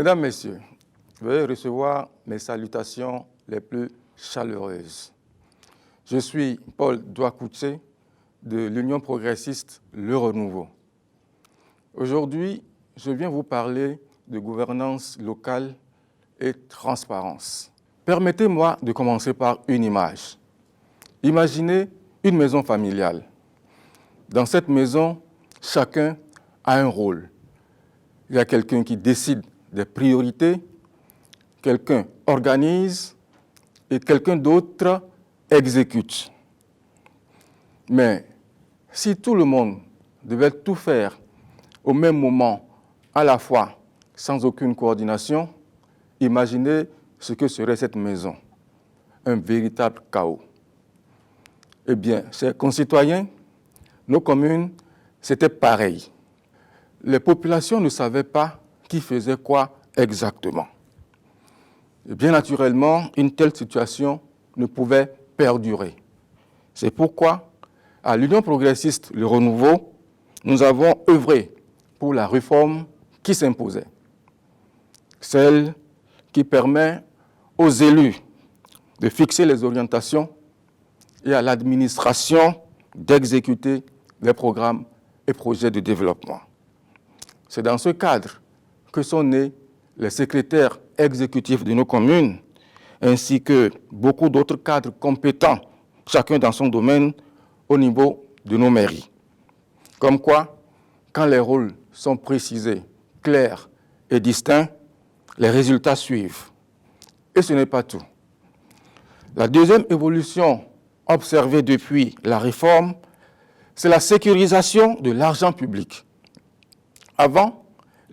Mesdames, Messieurs, veuillez recevoir mes salutations les plus chaleureuses. Je suis Paul Douakoutsé de l'Union progressiste Le Renouveau. Aujourd'hui, je viens vous parler de gouvernance locale et transparence. Permettez-moi de commencer par une image. Imaginez une maison familiale. Dans cette maison, chacun a un rôle. Il y a quelqu'un qui décide des priorités, quelqu'un organise et quelqu'un d'autre exécute. Mais si tout le monde devait tout faire au même moment, à la fois, sans aucune coordination, imaginez ce que serait cette maison. Un véritable chaos. Eh bien, chers concitoyens, nos communes, c'était pareil. Les populations ne savaient pas qui faisait quoi exactement. Et bien naturellement, une telle situation ne pouvait perdurer. C'est pourquoi, à l'Union progressiste Le Renouveau, nous avons œuvré pour la réforme qui s'imposait. Celle qui permet aux élus de fixer les orientations et à l'administration d'exécuter les programmes et projets de développement. C'est dans ce cadre que sont nés les secrétaires exécutifs de nos communes, ainsi que beaucoup d'autres cadres compétents, chacun dans son domaine, au niveau de nos mairies. Comme quoi, quand les rôles sont précisés, clairs et distincts, les résultats suivent. Et ce n'est pas tout. La deuxième évolution observée depuis la réforme, c'est la sécurisation de l'argent public. Avant,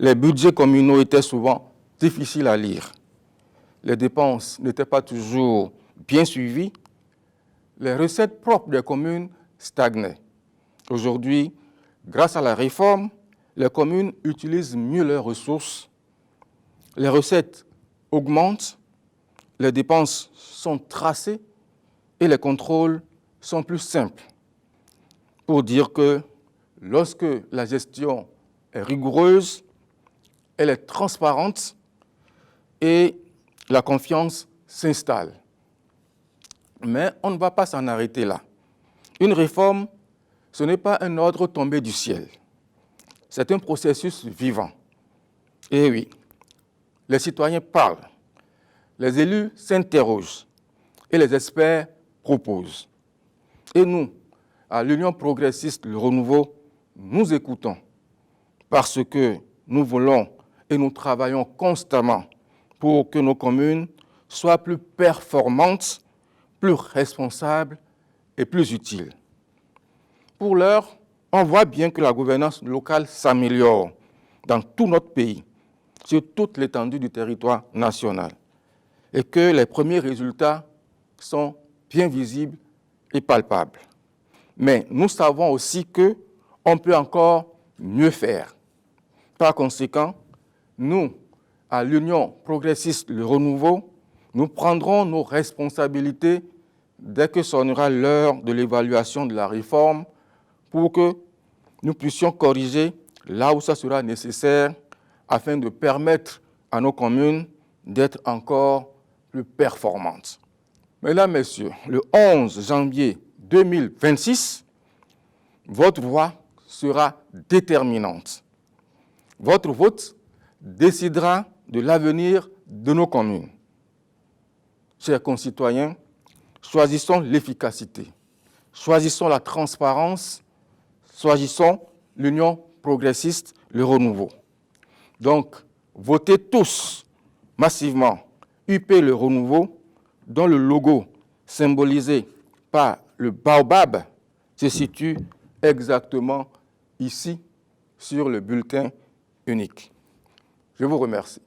les budgets communaux étaient souvent difficiles à lire. Les dépenses n'étaient pas toujours bien suivies. Les recettes propres des communes stagnaient. Aujourd'hui, grâce à la réforme, les communes utilisent mieux leurs ressources. Les recettes augmentent, les dépenses sont tracées et les contrôles sont plus simples. Pour dire que lorsque la gestion est rigoureuse, elle est transparente et la confiance s'installe. Mais on ne va pas s'en arrêter là. Une réforme, ce n'est pas un ordre tombé du ciel. C'est un processus vivant. Et oui, les citoyens parlent, les élus s'interrogent et les experts proposent. Et nous, à l'Union progressiste Le Renouveau, nous écoutons parce que nous voulons et nous travaillons constamment pour que nos communes soient plus performantes, plus responsables et plus utiles. Pour l'heure, on voit bien que la gouvernance locale s'améliore dans tout notre pays, sur toute l'étendue du territoire national, et que les premiers résultats sont bien visibles et palpables. Mais nous savons aussi qu'on peut encore mieux faire. Par conséquent, nous, à l'Union progressiste Le Renouveau, nous prendrons nos responsabilités dès que sonnera l'heure de l'évaluation de la réforme pour que nous puissions corriger là où ça sera nécessaire afin de permettre à nos communes d'être encore plus performantes. Mesdames, Messieurs, le 11 janvier 2026, votre voix sera déterminante. Votre vote décidera de l'avenir de nos communes. Chers concitoyens, choisissons l'efficacité, choisissons la transparence, choisissons l'Union progressiste, Le Renouveau. Donc, votez tous massivement UP Le Renouveau, dont le logo symbolisé par le baobab se situe exactement ici sur le bulletin unique. Je vous remercie.